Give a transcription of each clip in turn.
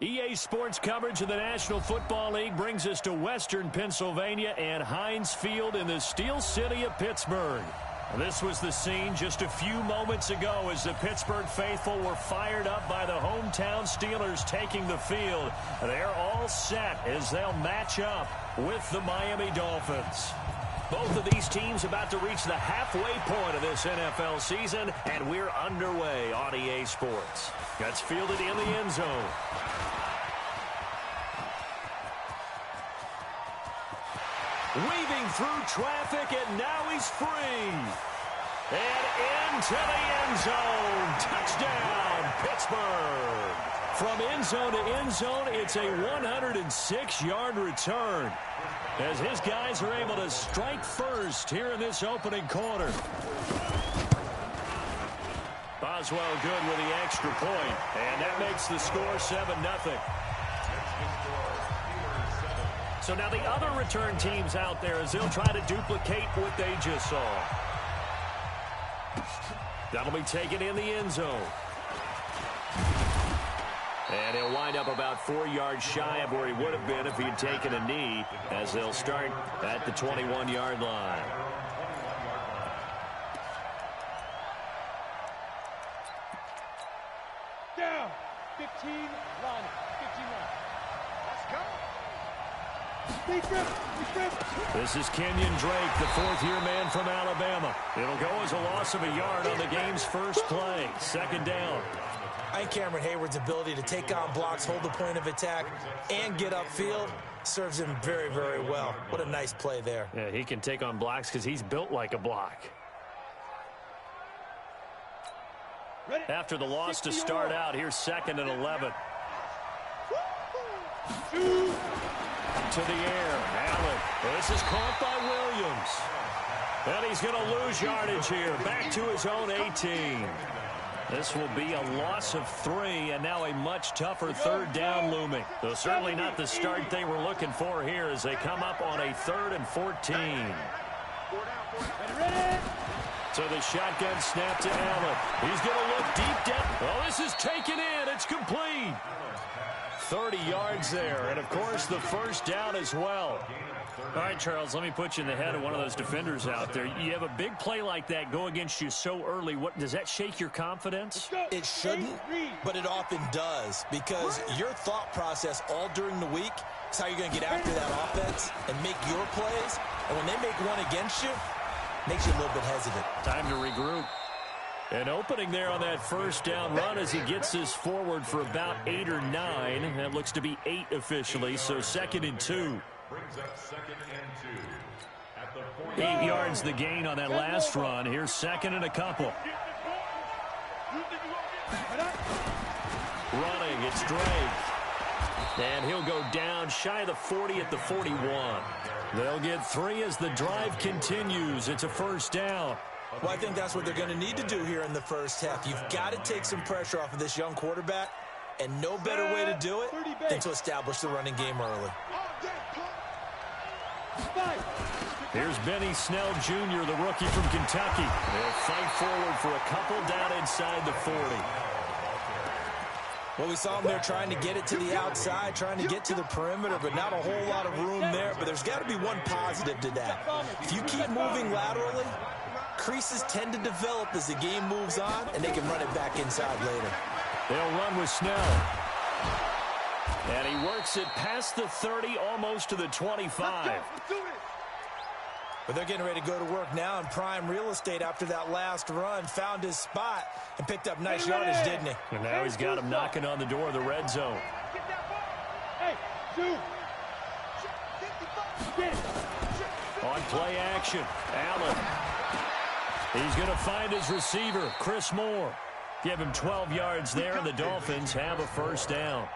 EA Sports coverage of the National Football League brings us to Western Pennsylvania and Heinz Field in the Steel City of Pittsburgh. This was the scene just a few moments ago as the Pittsburgh faithful were fired up by the hometown Steelers taking the field. They're all set as they'll match up with the Miami Dolphins. Both of these teams about to reach the halfway point of this NFL season, and we're underway on EA Sports. Gets fielded in the end zone. Weaving through traffic, and now he's free. And into the end zone. Touchdown, Pittsburgh. From end zone to end zone, it's a 106-yard return, as his guys are able to strike first here in this opening quarter. Boswell good with the extra point, and that makes the score 7-0. So now the other return teams out there as they'll try to duplicate what they just saw. That'll be taken in the end zone. And he'll wind up about 4 yards shy of where he would have been if he had taken a knee, as they'll start at the 21-yard line. Down. 15, line. 15 line. Let's go. This is Kenyon Drake, the fourth-year man from Alabama. It'll go as a loss of a yard on the game's first play. Second down. I think Cameron Hayward's ability to take on blocks, hold the point of attack, and get upfield serves him very, very well. What a nice play there. Yeah, he can take on blocks because he's built like a block. After the loss to start out, here's 2nd and 11. To the air, Allen. This is caught by Williams. And he's going to lose yardage here. Back to his own 18. This will be a loss of 3, and now a much tougher third down looming. Though certainly not the start they were looking for here as they come up on a 3rd and 14. So the shotgun snap to Allen. He's going to look deep down. Well, this is taken in. It's complete. 30 yards there, and of course the first down as well. All right, Charles, let me put you in the head of one of those defenders out there. You have a big play like that go against you so early. What does that shake your confidence? It shouldn't, but it often does, because your thought process all during the week is how you're going to get after that offense and make your plays. And when they make one against you, it makes you a little bit hesitant. Time to regroup. An opening there on that first down run as he gets this forward for about 8 or 9. That looks to be 8 officially, so 2nd and 2. 8 yards the gain on that last run. Here's 2nd and a couple. Running, it's Drake. And he'll go down shy of the 40 at the 41. They'll get 3 as the drive continues. It's a first down. Well, I think that's what they're going to need to do here in the first half. You've got to take some pressure off of this young quarterback, and no better way to do it than to establish the running game early. Here's Benny Snell Jr., the rookie from Kentucky. They'll fight forward for a couple down inside the 40. Well, we saw him there trying to get it to the outside, trying to get to the perimeter, but not a whole lot of room there. But there's got to be one positive to that. If you keep moving laterally, creases tend to develop as the game moves on, and they can run it back inside later. They'll run with Snell. And he works it past the 30, almost to the 25. But they're getting ready to go to work now in prime real estate after that last run. Found his spot and picked up nice yardage, didn't he? And now he's got him knocking on the door of the red zone. On play action, Allen. He's going to find his receiver, Chris Moore. Give him 12 yards there, and the Dolphins have a first down.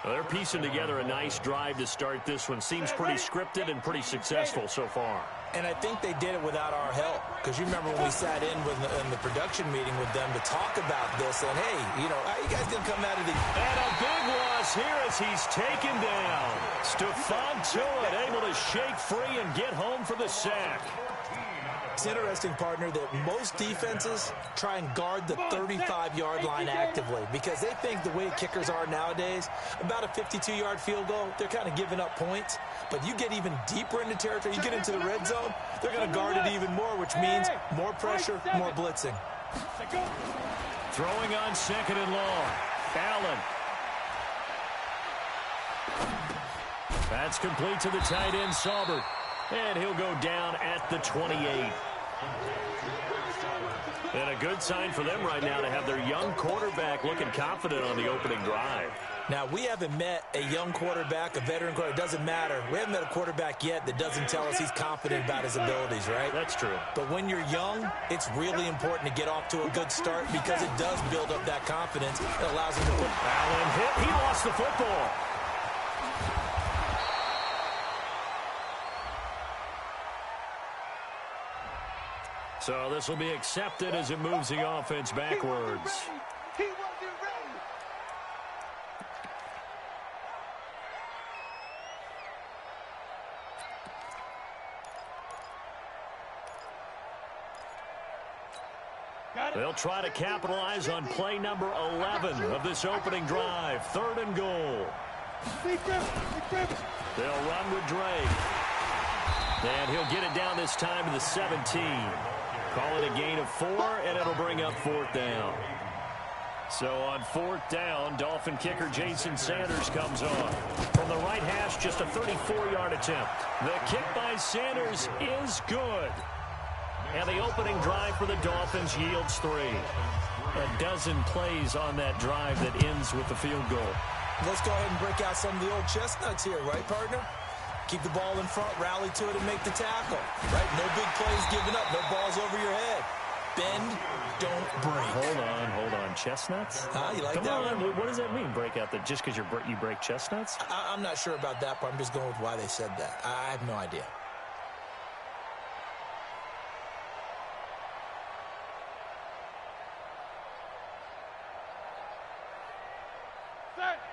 Well, they're piecing together a nice drive to start this one. Seems pretty scripted and pretty successful so far. And I think they did it without our help. Because you remember when we sat in the production meeting with them to talk about this. And, hey, you know, how you guys going to come out of the... And a big loss here as he's taken down. Stephon Tuitt able to shake free and get home for the sack. It's interesting, partner, that most defenses try and guard the 35-yard line actively because they think the way kickers are nowadays, about a 52-yard field goal, they're kind of giving up points. But you get even deeper into territory, you get into the red zone, they're going to guard it even more, which means more pressure, more blitzing. Throwing on 2nd and long. Allen. That's complete to the tight end, Saubert. And he'll go down at the 28. And a good sign for them right now to have their young quarterback looking confident on the opening drive. Now, we haven't met a young quarterback, a veteran quarterback. It doesn't matter. We haven't met a quarterback yet that doesn't tell us he's confident about his abilities, right? That's true. But when you're young, it's really important to get off to a good start because it does build up that confidence. It allows him to put... Allen hit. He lost the football. So this will be accepted as it moves the offense backwards. He wasn't ready. They'll try to capitalize on play number 11 of this opening drive. 3rd and goal. They'll run with Drake. And he'll get it down this time to the 17. Call it a gain of 4, and it'll bring up 4th down. So on 4th down, Dolphin kicker Jason Sanders comes on. From the right hash, just a 34-yard attempt. The kick by Sanders is good. And the opening drive for the Dolphins yields 3. A dozen plays on that drive that ends with the field goal. Let's go ahead and break out some of the old chestnuts here, right, partner? Keep the ball in front, rally to it, and make the tackle. Right? No big plays given up. No balls over your head. Bend, don't break. Hold on. Chestnuts? You like Come that on. one? What does that mean, break out? Just because you break chestnuts? I'm not sure about that part. I'm just going with why they said that. I have no idea.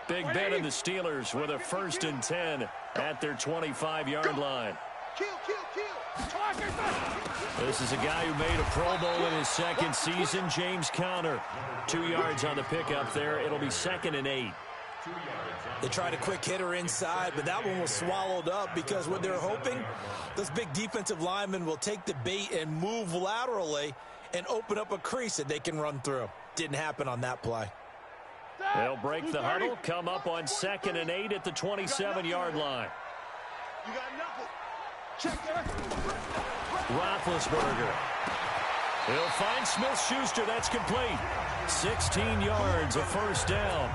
Big Ben and the Steelers with a 1st and 10 at their 25-yard line. Kill. This is a guy who made a Pro Bowl in his 2nd season, James Conner. 2 yards on the pickup there. It'll be 2nd and 8. They tried a quick hitter inside, but that one was swallowed up because what they're hoping, those big defensive linemen will take the bait and move laterally and open up a crease that they can run through. Didn't happen on that play. They'll break the huddle, come up on 2nd and 8 at the 27-yard line. You got nothing. Check there. Roethlisberger. He'll find Smith-Schuster. That's complete. 16 yards, a 1st down.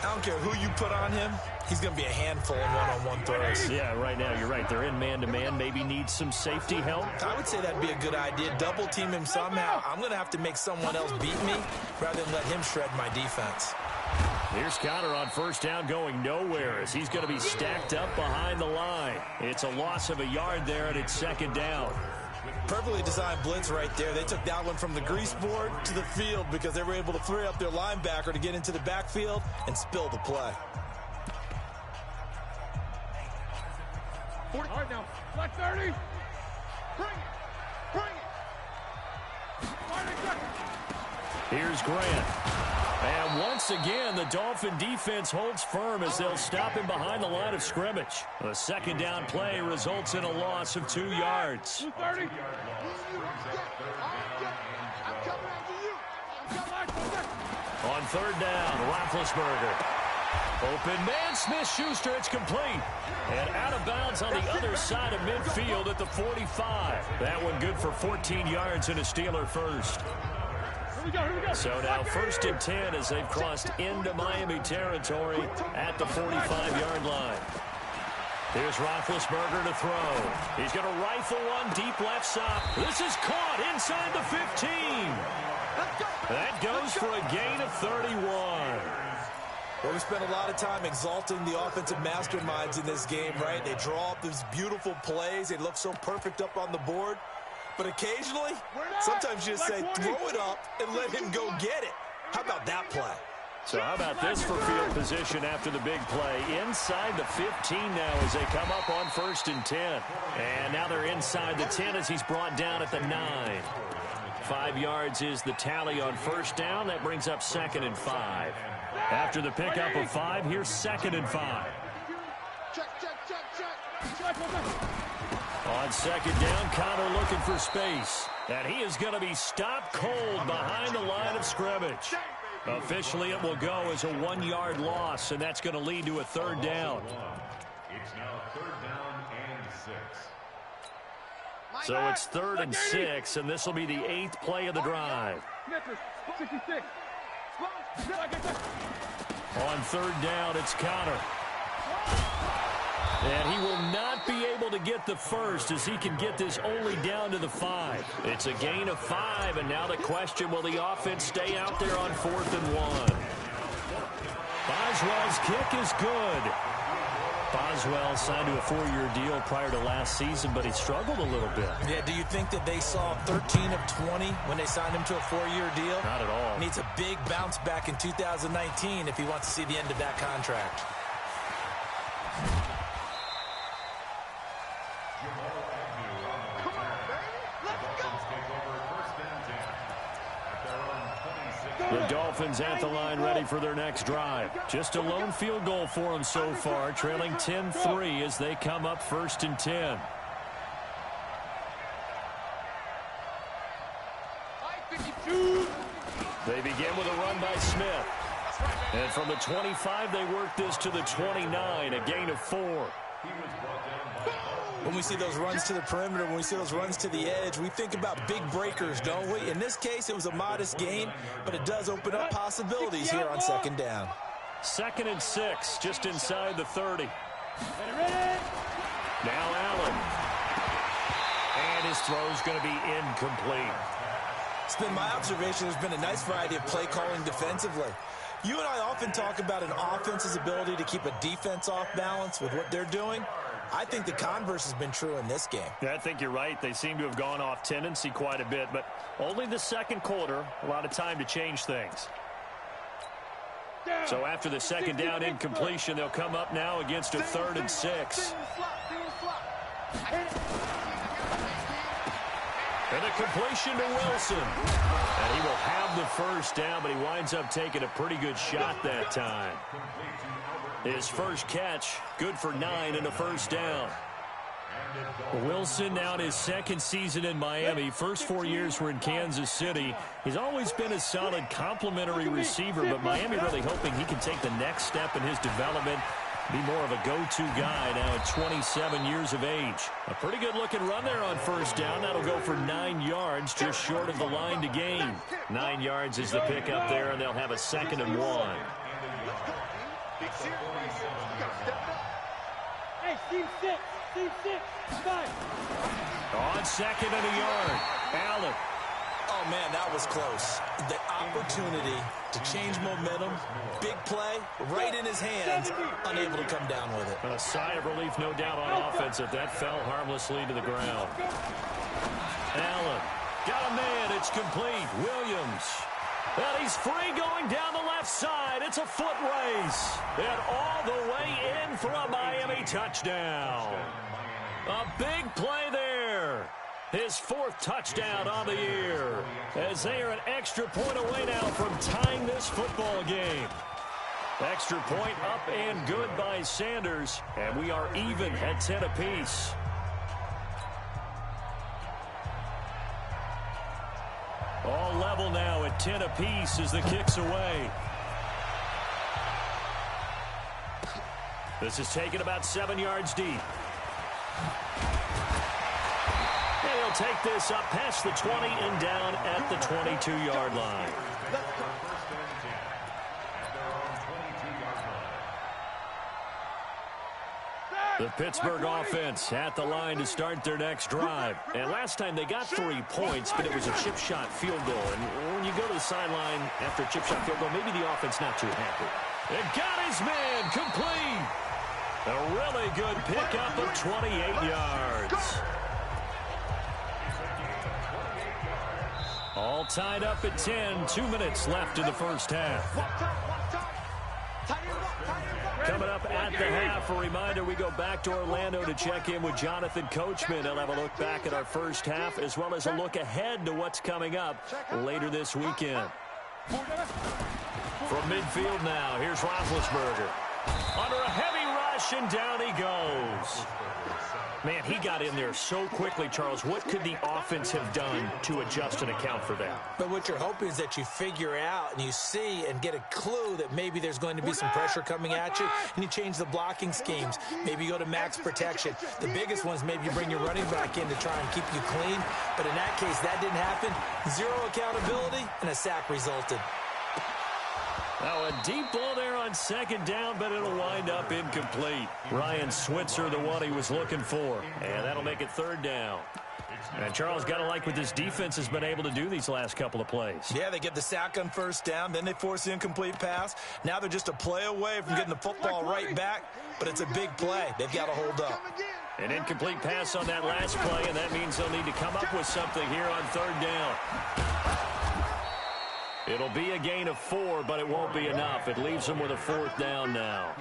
I don't care who you put on him. He's going to be a handful in one-on-one throws. Yeah, right now, you're right. They're in man-to-man. Maybe need some safety help. I would say that'd be a good idea. Double team him somehow. I'm going to have to make someone else beat me rather than let him shred my defense. Here's Conner on 1st down going nowhere as he's going to be stacked up behind the line. It's a loss of a yard there, and it's 2nd down. Perfectly designed blitz right there. They took that one from the grease board to the field because they were able to free up their linebacker to get into the backfield and spill the play. 40. All right, now. Black 30. Bring it. Here's Grant. And once again, the Dolphin defense holds firm as they'll stop him behind the line of scrimmage. The 2nd down play results in a loss of 2 yards. 30. On 3rd down, Roethlisberger. Open man, Smith-Schuster, it's complete. And out of bounds on the other side of midfield at the 45. That one good for 14 yards and a Steeler 1st. Here we go. So now 1st and 10 as they've crossed into Miami territory at the 45-yard line. Here's Roethlisberger to throw. He's going to rifle one deep left side. This is caught inside the 15. That goes for a gain of 31. Well, we spent a lot of time exalting the offensive masterminds in this game, right? They draw up these beautiful plays. They look so perfect up on the board. But occasionally, sometimes you just say, throw it up and let him go get it. How about that play? So how about this for field position after the big play? Inside the 15 now as they come up on 1st and 10. And now they're inside the 10 as he's brought down at the 9. 5 yards is the tally on 1st down. That brings up 2nd and 5. After the pickup of 5, here's 2nd and 5. On 2nd down, Connor looking for space. And he is going to be stopped cold behind the line of scrimmage. Officially, it will go as a 1-yard loss, and that's going to lead to a 3rd down. It's now 3rd down and 6. So it's 3rd and 6, and this will be the 8th play of the drive. On 3rd down, it's Connor. And he will not be able to get the first as he can get this only down to the 5. It's a gain of 5, and now the question, will the offense stay out there on 4th and 1? Boswell's kick is good. Boswell signed to a 4-year deal prior to last season, but he struggled a little bit. Yeah, do you think that they saw 13 of 20 when they signed him to a 4-year deal? Not at all. Needs a big bounce back in 2019 if he wants to see the end of that contract. The Dolphins at the line ready for their next drive. Just a lone field goal for them so far, trailing 10-3 as they come up 1st and 10. They begin with a run by Smith. And from the 25, they work this to the 29, a gain of 4. When we see those runs to the perimeter, when we see those runs to the edge, we think about big breakers, don't we? In this case, it was a modest gain, but it does open up possibilities here on 2nd down. 2nd and 6, just inside the 30. Now Allen. And his throw is going to be incomplete. It's been my observation there's been a nice variety of play calling defensively. You and I often talk about an offense's ability to keep a defense off balance with what they're doing. I think the converse has been true in this game. Yeah, I think you're right. They seem to have gone off tendency quite a bit, but only the 2nd quarter, a lot of time to change things. So after the 2nd down incompletion, they'll come up now against a 3rd and 6. And a completion to Wilson. And he will have the 1st down, but he winds up taking a pretty good shot that time. His first catch, good for 9 and a 1st down. Wilson now in his 2nd season in Miami. First 4 years were in Kansas City. He's always been a solid complementary receiver, but Miami really hoping he can take the next step in his development, be more of a go-to guy now at 27 years of age. A pretty good-looking run there on 1st down. That'll go for 9 yards, just short of the line to gain. 9 yards is the pickup there, and they'll have a 2nd and 1. Hey, Steve 6, 5. On 2nd and a yard, Allen. Oh, man, that was close. The opportunity to change momentum, big play, right in his hands, unable to come down with it. A sigh of relief, no doubt, on offense if that fell harmlessly to the ground. Allen got a man. It's complete. Williams. And he's free going down the left side. It's a foot race. And all the way in for a Miami touchdown. A big play there. His 4th touchdown on the year. As they are an extra point away now from tying this football game. Extra point up and good by Sanders. And we are even at 10 apiece. All level now at 10 apiece as the kick's away. This is taken about 7 yards deep. And he'll take this up past the 20 and down at the 22-yard line. The Pittsburgh offense at the line to start their next drive. And last time they got 3 points, but it was a chip shot field goal. And when you go to the sideline after a chip shot field goal, maybe the offense not too happy. It got his man complete. A really good pickup of 28 yards. All tied up at 10. 2 minutes left in the first half. Coming up at the half, a reminder, we go back to Orlando to check in with Jonathan Coachman. He'll have a look back at our first half as well as a look ahead to what's coming up later this weekend. From midfield now, here's Roethlisberger. Under a heavy rush, and down he goes. Man, he got in there so quickly, Charles. What could the offense have done to adjust and account for that? But what you're hoping is that you figure out and you see and get a clue that maybe there's going to be some pressure coming at you, and you change the blocking schemes. Maybe you go to max protection. The biggest one is maybe you bring your running back in to try and keep you clean. But in that case, that didn't happen. Zero accountability, and a sack resulted. Now a deep ball there on second down, but it'll wind up incomplete. Ryan Switzer, the one he was looking for. And that'll make it third down. And Charles, got to like what this defense has been able to do these last couple of plays. Yeah, they get the sack on first down, then they force the incomplete pass. Now they're just a play away from getting the football right back, but it's a big play. They've got to hold up. An incomplete pass on that last play, and that means they'll need to come up with something here on third down. It'll be a gain of 4, but it won't be enough. It leaves them with a fourth down now.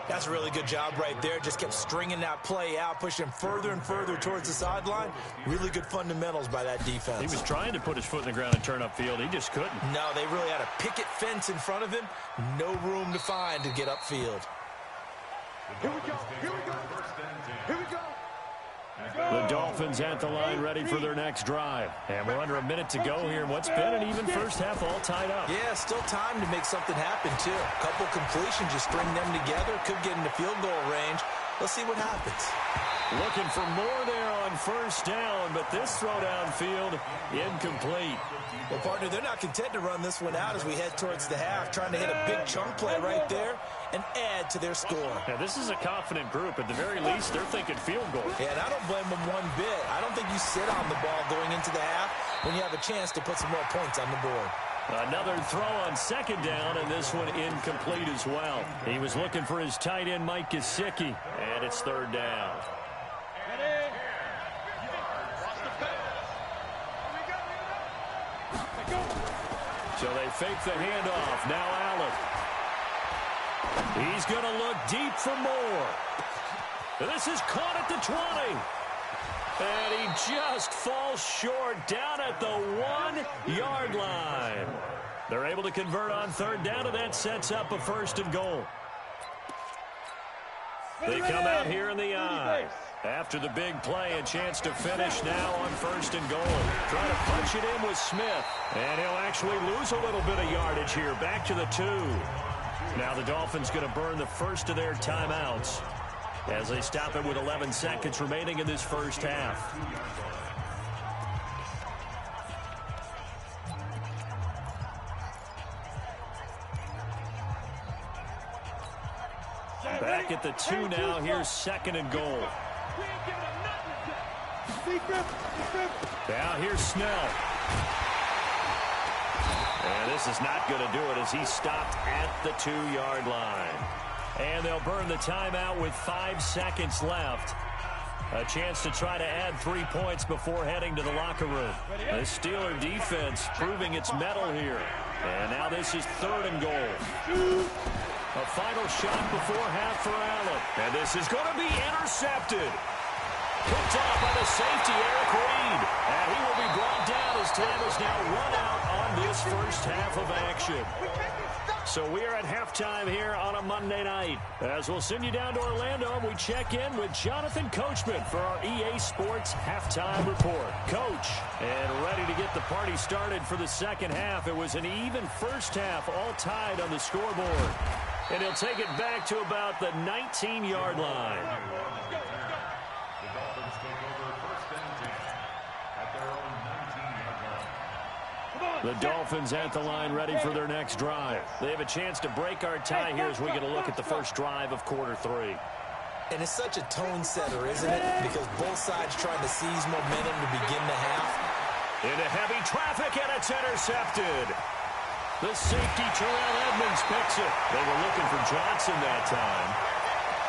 That's a really good job right there. Just kept stringing that play out, pushing him further and further towards the sideline. Really good fundamentals by that defense. He was trying to put his foot in the ground and turn upfield. He just couldn't. No, they really had a picket fence in front of him. No room to find to get upfield. Here we go. Here we go. Here we go. The Dolphins at the line ready for their next drive. And we're under a minute to go here. What's been an even first half all tied up. Yeah, still time to make something happen, too. A couple completions, you string them together. Could get into field goal range. Let's see what happens. Looking for more there on first down, but this throw downfield incomplete. Well, partner, they're not content to run this one out as we head towards the half, trying to hit a big chunk play right there and add to their score. Now, this is a confident group. At the very least, they're thinking field goal. Yeah, and I don't blame them one bit. I don't think you sit on the ball going into the half when you have a chance to put some more points on the board. Another throw on second down, and this one incomplete as well. He was looking for his tight end, Mike Gesicki, and it's third down. So they fake the handoff. Now Allen. He's going to look deep for more. This is caught at the 20. And he just falls short down at the 1-yard line. They're able to convert on third down, and that sets up a first and goal. They come out here in the eye. After the big play, a chance to finish now on first and goal. Try to punch it in with Smith. And he'll actually lose a little bit of yardage here. Back to the 2. Now the Dolphins going to burn the first of their timeouts as they stop it with 11 seconds remaining in this first half. Back at the 2 now. Here's second and goal. Now here's Snell. And this is not going to do it as he stopped at the 2-yard line. And they'll burn the timeout with 5 seconds left. A chance to try to add 3 points before heading to the locker room. The Steeler defense proving its mettle here. And now this is third and goal. A final shot before half for Allen. And this is going to be intercepted. Picked off by the safety, Eric Reed. And he will be brought down as time is now run out on this first half of action. So we are at halftime here on a Monday night. As we'll send you down to Orlando, and we check in with Jonathan Coachman for our EA Sports Halftime Report. Coach, and ready to get the party started for the second half. It was an even first half, all tied on the scoreboard. And he'll take it back to about the 19-yard line. The Dolphins at the line ready for their next drive. They have a chance to break our tie here as we get a look at the first drive of quarter 3. And it's such a tone setter, isn't it? Because both sides trying to seize momentum to begin the half. Into heavy traffic, and it's intercepted. The safety, Terrell Edmonds, picks it. They were looking for Johnson that time.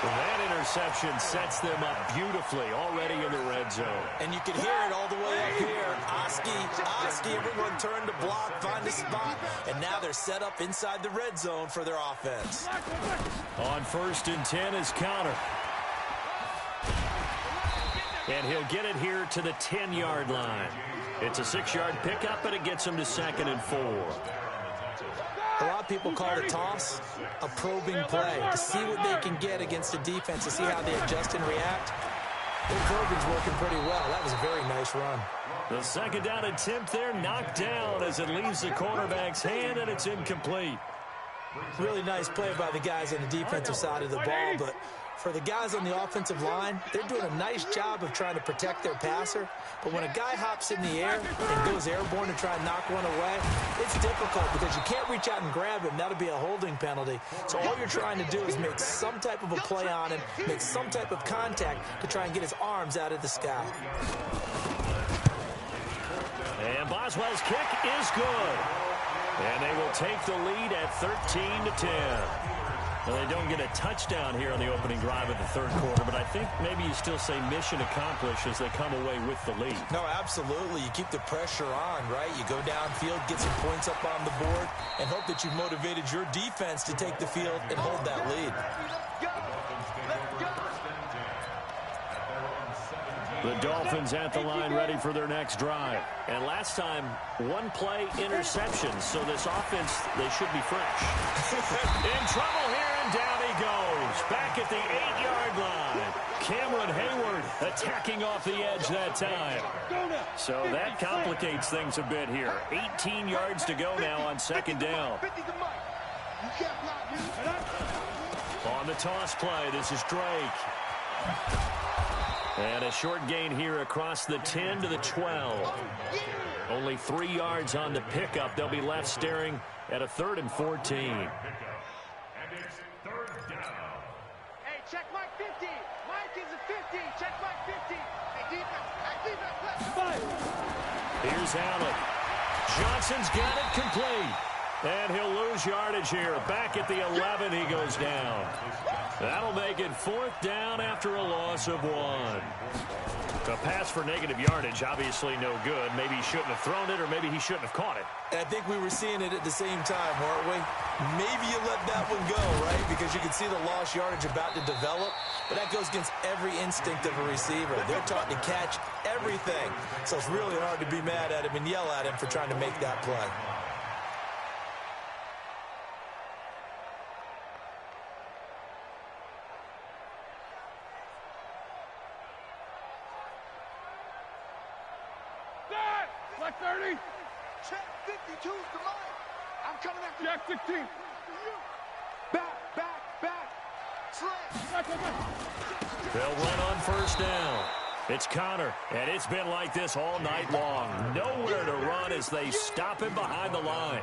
That interception sets them up beautifully already in the red zone. And you can hear it all the way up here. Oski, everyone turned to block, find a spot, and now they're set up inside the red zone for their offense. On 1st and 10 is Connor. And he'll get it here to the 10-yard line. It's a 6-yard pickup, and it gets him to 2nd and 4. A lot of people call the toss a probing play to see what they can get against the defense, to see how they adjust and react. Their probing's working pretty well. That was a very nice run. The 2nd down attempt there knocked down as it leaves the cornerback's hand, and it's incomplete. Really nice play by the guys on the defensive side of the ball, but for the guys on the offensive line, they're doing a nice job of trying to protect their passer. But when a guy hops in the air and goes airborne to try and knock one away, it's difficult because you can't reach out and grab him. That'll be a holding penalty. So all you're trying to do is make some type of a play on him, make some type of contact to try and get his arms out of the sky. And Boswell's kick is good. And they will take the lead at 13-10. Well, they don't get a touchdown here on the opening drive of the 3rd quarter, but I think maybe you still say mission accomplished as they come away with the lead. No, absolutely. You keep the pressure on, right? You go downfield, get some points up on the board, and hope that you've motivated your defense to take the field and hold that lead. The Dolphins at the line ready for their next drive. And last time, 1-play interceptions, so this offense, they should be fresh. In trouble here, and down he goes. Back at the 8-yard line. Cameron Hayward attacking off the edge that time. So that complicates things a bit here. 18 yards to go now on 2nd down. On the toss play, this is Drake. And a short gain here across the 10 to the 12. Only 3 yards on the pickup. They'll be left staring at a 3rd and 14. Hey, check Mike 50. Mike is a 50. Check Mike 50. Hey, defense, left. Here's Allen. Johnson's got it complete. And he'll lose yardage here. Back at the 11, he goes down. That'll make it 4th down after a loss of 1. A pass for negative yardage, obviously no good. Maybe he shouldn't have thrown it, or maybe he shouldn't have caught it. And I think we were seeing it at the same time, weren't we? Maybe you let that one go, right? Because you can see the lost yardage about to develop. But that goes against every instinct of a receiver. They're taught to catch everything. So it's really hard to be mad at him and yell at him for trying to make that play. Black 30. Check 52's the line. I'm coming after Jack 16. Back. They'll run on 1st down. It's Connor, and it's been like this all night long. Nowhere to run as they stop him behind the line.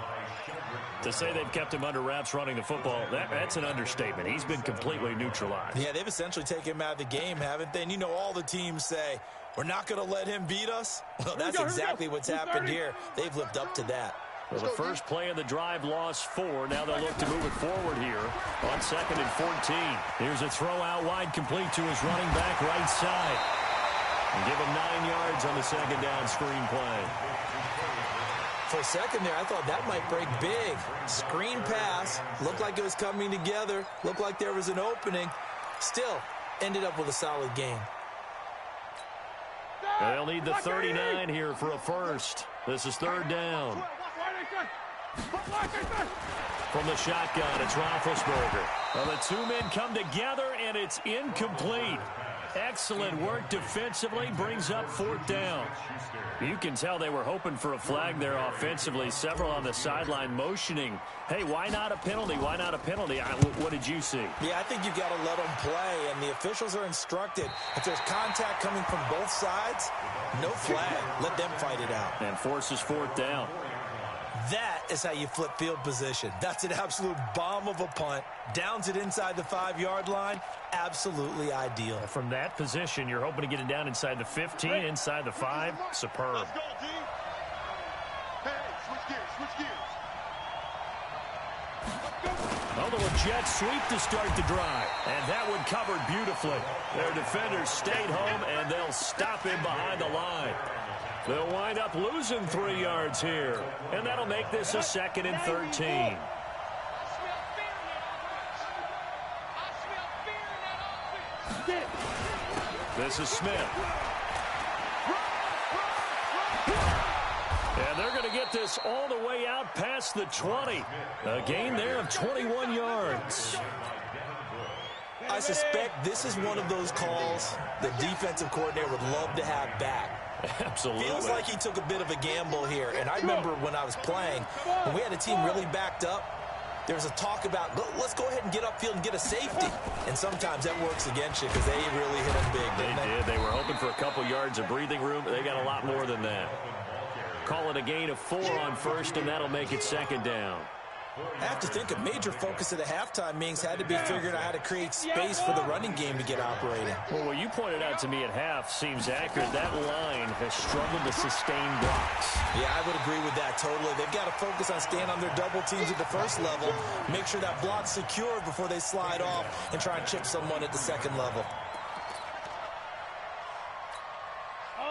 To say they've kept him under wraps running the football, that's an understatement. He's been completely neutralized. Yeah, they've essentially taken him out of the game, haven't they? And you know all the teams say, we're not going to let him beat us. Well, that's exactly what's happened here. They've lived up to that. Well, the first play of the drive lost 4. Now they'll look to move it forward here on 2nd and 14. Here's a throw out wide, complete to his running back right side. And give him 9 yards on the 2nd down screen play. For a second there, I thought that might break big. Screen pass. Looked like it was coming together. Looked like there was an opening. Still, ended up with a solid game. They'll need the 39 here for a first. This is 3rd down. From the shotgun, it's Roethlisberger. Well, the 2 men come together, and it's incomplete. Excellent work defensively, brings up 4th down. You can tell they were hoping for a flag there offensively. Several on the sideline motioning, hey, why not a penalty? Why not a penalty? What did you see? Yeah, I think you've got to let them play, and the officials are instructed. If there's contact coming from both sides, no flag. Let them fight it out. And forces 4th down. That is how you flip field position. That's an absolute bomb of a punt. Downs it inside the 5-yard line. Absolutely ideal. From that position, you're hoping to get it down inside the 15, inside the 5. Superb. Let's go, D. Hey, switch gears. Let's go. A little jet sweep to start the drive. And that one covered beautifully. Their defenders stayed home, and they'll stop him behind the line. They'll wind up losing 3 yards here. And that'll make this a 2nd and 13. This is Smith. And they're going to get this all the way out past the 20. A gain there of 21 yards. I suspect this is one of those calls the defensive coordinator would love to have back. Absolutely. Feels like he took a bit of a gamble here. And I remember when I was playing, when we had a team really backed up, there was a talk about, let's go ahead and get upfield and get a safety. And sometimes that works against you because they really hit them big, didn't they? They did. They were hoping for a couple yards of breathing room, but they got a lot more than that. Call it a gain of 4 on first, and that'll make it 2nd down. I have to think a major focus of the halftime meetings had to be figuring out how to create space for the running game to get operating. Well, what you pointed out to me at half seems accurate. That line has struggled to sustain blocks. Yeah, I would agree with that totally. They've got to focus on staying on their double teams at the first level, make sure that block's secure before they slide off and try and chip someone at the second level.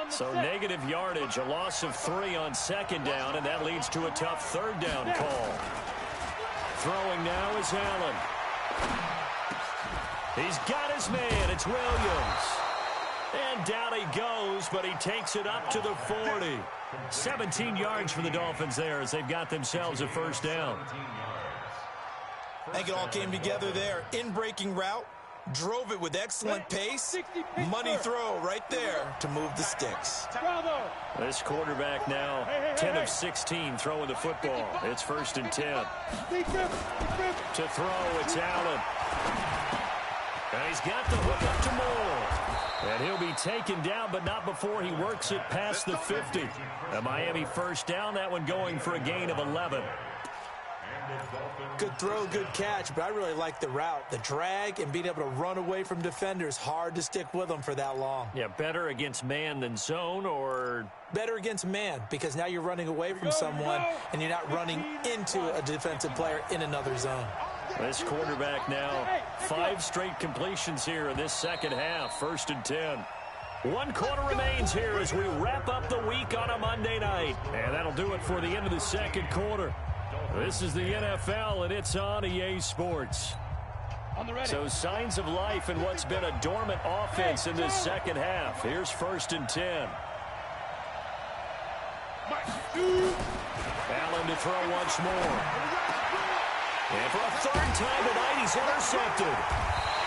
So negative yardage, a loss of 3 on 2nd down, and that leads to a tough 3rd down call. Throwing now is Allen. He's got his man. It's Williams. And down he goes, but he takes it up to the 40. 17 yards for the Dolphins there as they've got themselves a 1st down. I think it all came together there. In-breaking route. Drove it with excellent pace. Money throw right there to move the sticks. This quarterback now 10 of 16 throwing the football. It's 1st and 10. To throw, it's Allen. And he's got the hook up to Moore. And he'll be taken down, but not before he works it past the 50. A Miami 1st down, that one going for a gain of 11. Good throw, good catch, but I really like the route. The drag and being able to run away from defenders, hard to stick with them for that long. Yeah, better against man than zone, or? Better against man, because now you're running away from someone and you're not running into a defensive player in another zone. This quarterback now 5 straight completions here in this 2nd half, 1st and 10. 1 quarter remains here as we wrap up the week on a Monday night. And that'll do it for the end of the 2nd quarter. This is the NFL, and it's on EA Sports. So signs of life in what's been a dormant offense in this 2nd half. Here's 1st and 10. Allen to throw once more. And for a 3rd time tonight, he's intercepted.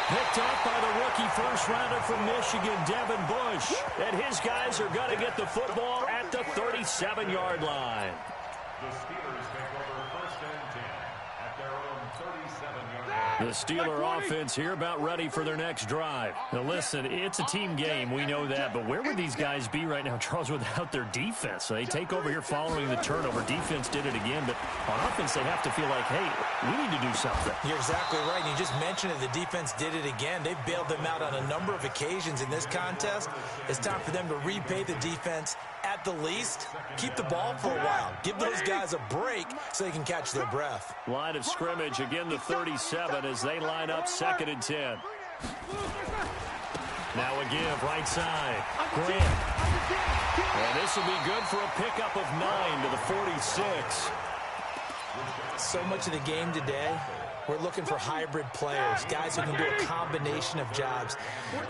Picked up by the rookie 1st-rounder from Michigan, Devin Bush. And his guys are going to get the football at the 37-yard line. The Steelers take over 1st and 10 at their own 37-yard line. The Steeler offense here about ready for their next drive. Now listen, it's a team game, we know that, but where would these guys be right now, Charles, without their defense? So they take over here following the turnover. Defense did it again, but on offense they have to feel like, hey, we need to do something. You're exactly right. You just mentioned it. The defense did it again. They've bailed them out on a number of occasions in this contest. It's time for them to repay the defense at the least. Keep the ball for a while. Give those guys a break so they can catch their breath. Line of scrimmage, again the 37 as they line up 2nd and 10. Now a give, right side. Grant. And this will be good for a pickup of 9 to the 46. So much of the game today, we're looking for hybrid players, guys who can do a combination of jobs.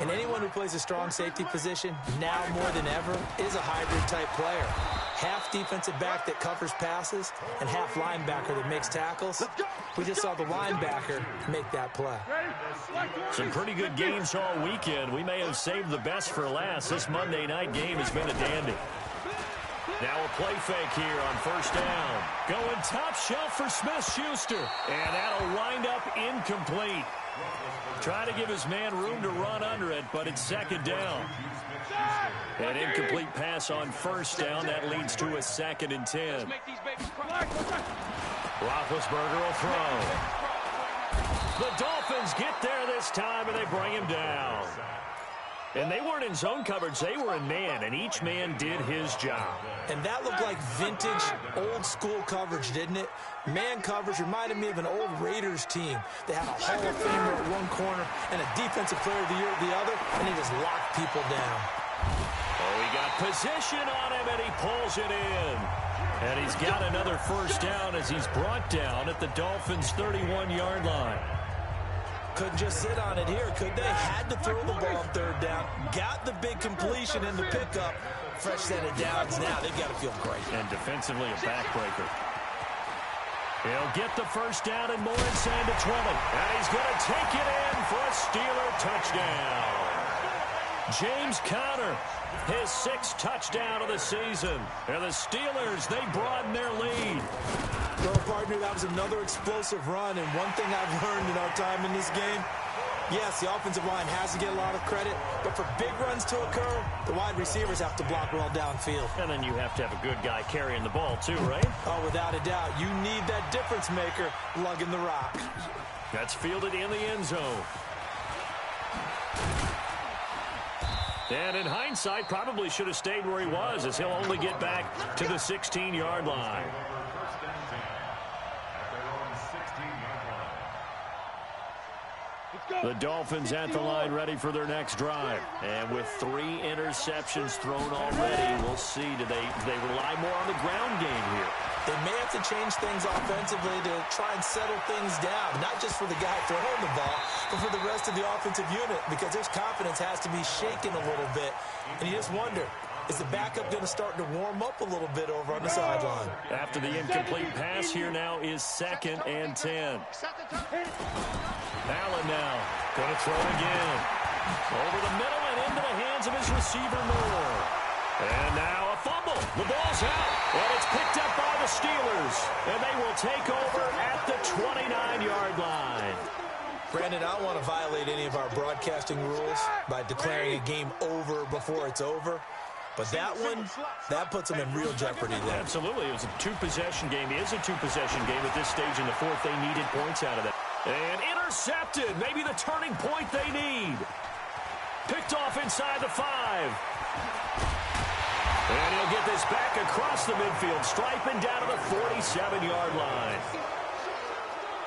And anyone who plays a strong safety position, now more than ever, is a hybrid-type player. Half defensive back that covers passes and half linebacker that makes tackles. We just saw the linebacker make that play. Some pretty good games all weekend. We may have saved the best for last. This Monday night game has been a dandy. Now a play fake here on 1st down. Going top shelf for Smith-Schuster. And that'll wind up incomplete. Trying to give his man room to run under it, but it's 2nd down. An incomplete pass on 1st down. That leads to a 2nd and 10. Roethlisberger will throw. The Dolphins get there this time, and they bring him down. And they weren't in zone coverage. They were in man, and each man did his job. And that looked like vintage, old-school coverage, didn't it? Man coverage reminded me of an old Raiders team. They had a Hall of Famer at one corner and a Defensive Player of the Year at the other, and he just locked people down. Oh, he got position on him, and he pulls it in. And he's got another first down as he's brought down at the Dolphins' 31-yard line. Couldn't just sit on it here, could they? Had to throw the ball third down. Got the big completion in the pickup. Fresh set of downs now. They've got to feel great. And defensively, a backbreaker. He'll get the first down and more inside the 20. And he's going to take it in for a Steeler touchdown. James Conner, his 6th touchdown of the season. And the Steelers, they broaden their lead. Well, partner, that was another explosive run, and one thing I've learned in our time in this game, yes, the offensive line has to get a lot of credit, but for big runs to occur, the wide receivers have to block well downfield. And then you have to have a good guy carrying the ball too, right? Oh, without a doubt. You need that difference maker lugging the rock. That's fielded in the end zone. And in hindsight, probably should have stayed where he was, as he'll only get back to the 16-yard line. The Dolphins at the line ready for their next drive. And with 3 interceptions thrown already, we'll see. Do they rely more on the ground game here? They may have to change things offensively to try and settle things down, not just for the guy throwing the ball, but for the rest of the offensive unit, because their confidence has to be shaken a little bit. And you just wonder, is the backup going to start to warm up a little bit over on the sideline? After the incomplete pass, here now is 2nd and 10. Allen now going to throw again. Over the middle and into the hands of his receiver Moore. And now a fumble. The ball's out. And it's picked up by the Steelers. And they will take over at the 29-yard line. Brandon, I don't want to violate any of our broadcasting rules by declaring a game over before it's over. But that one, that puts them in real jeopardy there. Absolutely. It was a 2-possession game. It is a 2-possession game at this stage in the 4th. They needed points out of that. And intercepted. Maybe the turning point they need. Picked off inside the 5. And he'll get this back across the midfield, striping down to the 47-yard line.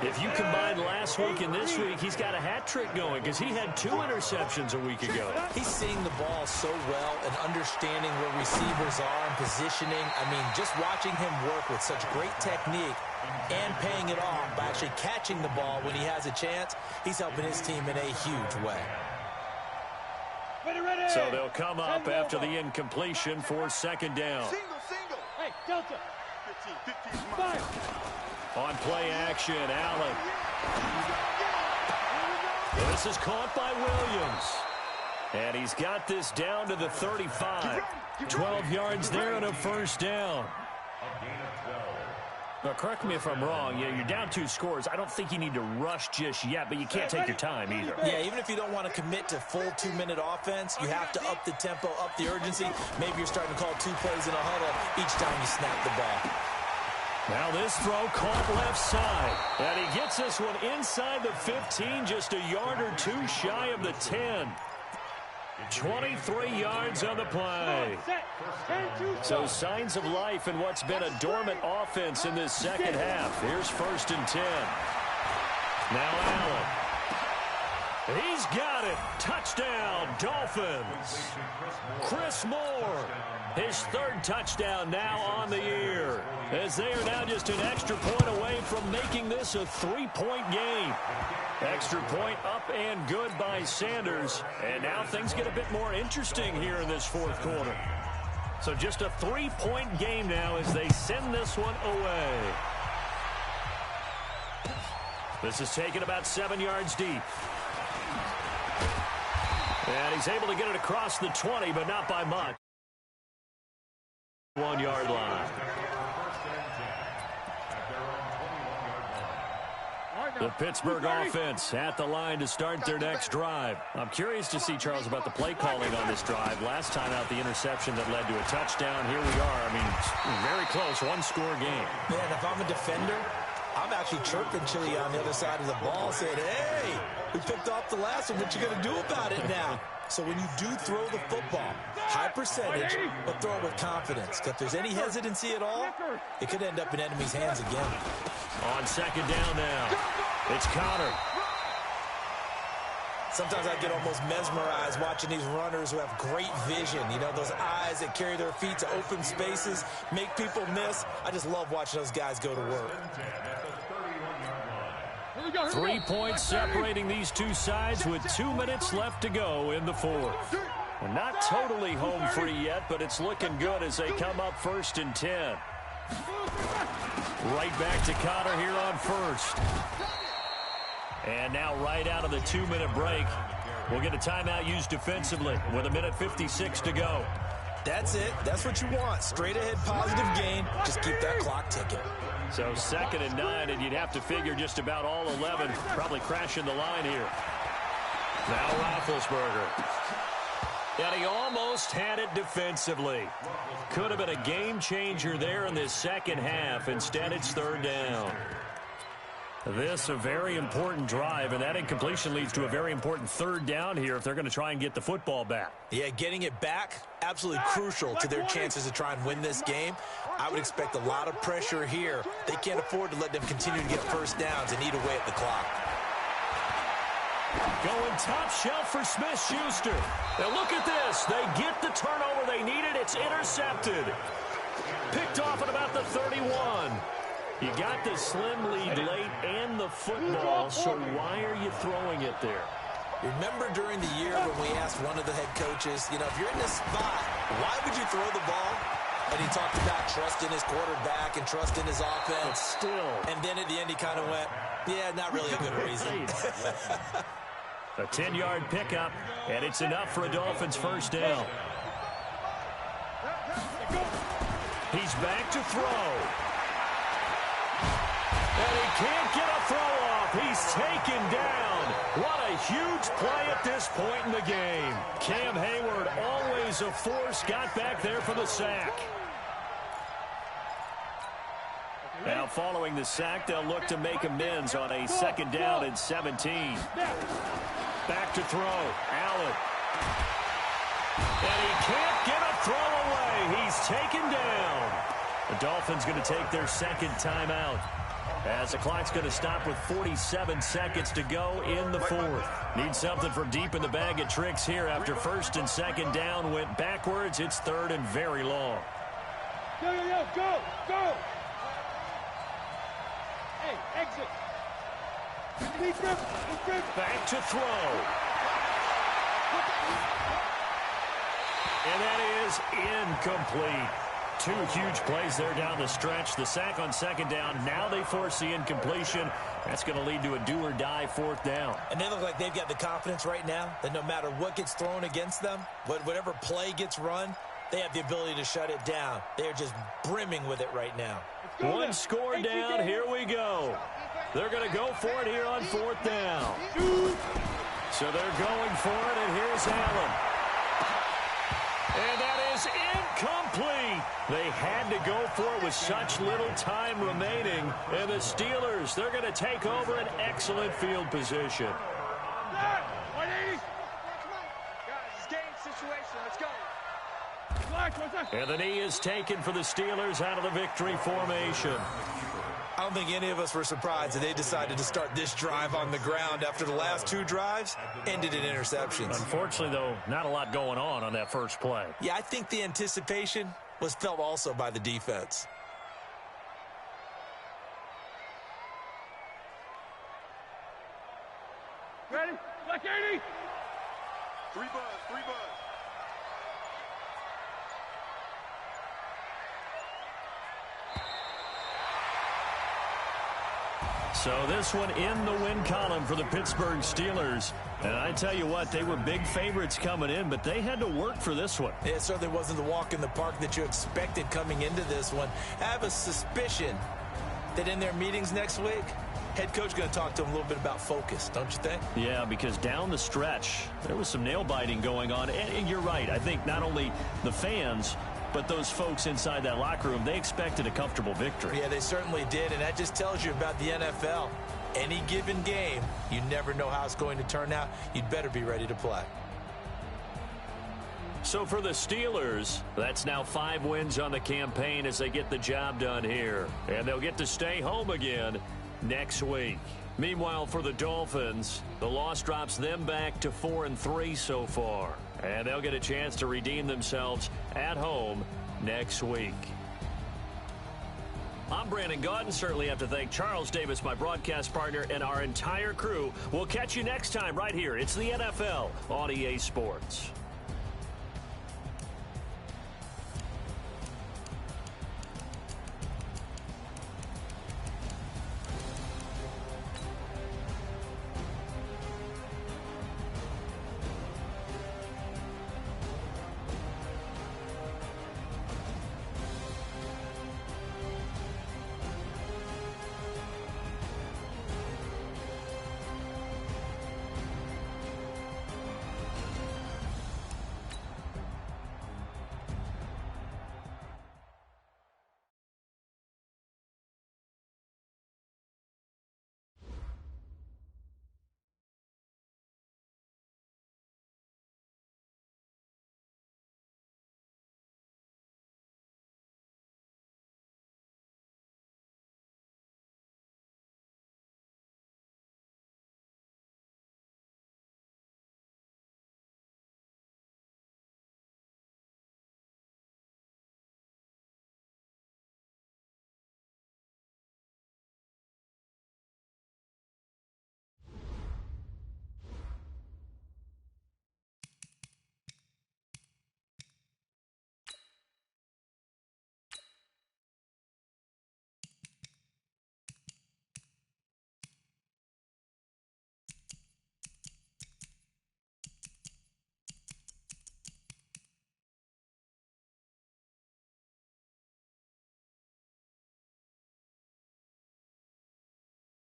If you combine last week and this week, he's got a hat trick going because he had 2 interceptions a week ago. He's seeing the ball so well and understanding where receivers are and positioning. I mean, just watching him work with such great technique and paying it off by actually catching the ball when he has a chance, he's helping his team in a huge way. So they'll come up after the incompletion for 2nd down. Single. Hey, Delta. 15, 5. On play action, Allen. This is caught by Williams. And he's got this down to the 35. 12 yards there and a first down. Now, correct me if I'm wrong. Yeah, you're down 2 scores. I don't think you need to rush just yet, but you can't take your time either. Yeah, even if you don't want to commit to full 2-minute offense, you have to up the tempo, up the urgency. Maybe you're starting to call 2 plays in a huddle each time you snap the ball. Now this throw caught left side. And he gets this one inside the 15, just a yard or 2 shy of the 10. 23 yards on the play. So signs of life in what's been a dormant offense in this second half. Here's 1st and 10. Now Allen. He's got it. Touchdown, Dolphins. Chris Moore. His 3rd touchdown now on the year, as they are now just an extra point away from making this a 3-point game. Extra point up and good by Sanders. And now things get a bit more interesting here in this 4th quarter. So just a 3-point game now as they send this one away. This is taken about 7 yards deep. And he's able to get it across the 20, but not by much. 1-yard line. The Pittsburgh offense at the line to start their next drive. I'm curious to see, Charles, about the play calling on this drive. Last time out, the interception that led to a touchdown. Here we are. I mean, very close, 1-score game. Man, if I'm a defender, I'm actually chirping Chili on the other side of the ball, saying, hey, we picked off the last one. What you going to do about it now? So when you do throw the football, high percentage, but throw it with confidence. If there's any hesitancy at all, it could end up in enemy's hands again. On second down now, it's Connor. Sometimes I get almost mesmerized watching these runners who have great vision. You know, those eyes that carry their feet to open spaces, make people miss. I just love watching those guys go to work. 3 points separating these two sides with 2 minutes left to go in the fourth. We're not totally home free yet, but it's looking good as they come up 1st and 10. Right back to Connor here on first. And now right out of the 2-minute break, we'll get a timeout used defensively with 1:56 to go. That's it. That's what you want. Straight ahead positive gain. Just keep that clock ticking. So 2nd and 9, and you'd have to figure just about all 11 probably crashing the line here. Now Roethlisberger. And he almost had it defensively. Could have been a game changer there in this second half. Instead, it's 3rd down. This a very important drive, and that incompletion leads to a very important 3rd down here if they're going to try and get the football back. Yeah, getting it back, absolutely crucial to their chances to try and win this game. I would expect a lot of pressure here. They can't afford to let them continue to get first downs and eat away at the clock. Going top shelf for Smith-Schuster. Now look at this. They get the turnover they needed. It's intercepted. Picked off at about the 31. You got the slim lead late and the football, so why are you throwing it there? Remember during the year when we asked one of the head coaches, you know, if you're in this spot, why would you throw the ball? And he talked about trust in his quarterback and trust in his offense. But still. And then at the end he kind of went, yeah, not really a good reason. A 10-yard pickup, and it's enough for a Dolphins first down. He's back to throw. And he can't get a throw off. He's taken down. What a huge play at this point in the game. Cam Hayward, always a force, got back there for the sack. Now following the sack, they'll look to make amends on a 2nd down and 17. Back to throw. Allen. And he can't get a throw away. He's taken down. The Dolphins going to take their 2nd timeout, as the clock's going to stop with 47 seconds to go in the 4th. Need something from deep in the bag of tricks here after 1st and 2nd down went backwards. It's 3rd and very long. Go! Hey, exit. Back to throw. And that is incomplete. 2 huge plays there down the stretch. The sack on 2nd down. Now they force the incompletion. That's going to lead to a do-or-die 4th down. And they look like they've got the confidence right now that no matter what gets thrown against them, whatever play gets run, they have the ability to shut it down. They're just brimming with it right now. One score down. Here we go. They're going to go for it here on 4th down. So they're going for it, and here's Allen. And that is incomplete. They had to go for it with such little time remaining. And the Steelers, they're going to take over an excellent field position. 180. Guys, game situation. Let's go. And the knee is taken for the Steelers out of the victory formation. I don't think any of us were surprised that they decided to start this drive on the ground after the last 2 drives ended in interceptions. Unfortunately, though, not a lot going on that first play. Yeah, I think the anticipation was felt also by the defense. Ready? Black 80. 3 buzz. So this one in the win column for the Pittsburgh Steelers. And I tell you what, they were big favorites coming in, but they had to work for this one. It certainly wasn't the walk in the park that you expected coming into this one. I have a suspicion that in their meetings next week, head coach going to talk to them a little bit about focus, don't you think? Yeah, because down the stretch, there was some nail-biting going on. And you're right. I think not only the fans, but those folks inside that locker room, they expected a comfortable victory. Yeah, they certainly did, and that just tells you about the NFL. Any given game, you never know how it's going to turn out. You'd better be ready to play. So for the Steelers, that's now 5 wins on the campaign as they get the job done here. And they'll get to stay home again next week. Meanwhile, for the Dolphins, the loss drops them back to 4-3 so far. And they'll get a chance to redeem themselves at home next week. I'm Brandon Gaudin. Certainly have to thank Charles Davis, my broadcast partner, and our entire crew. We'll catch you next time right here. It's the NFL on EA Sports.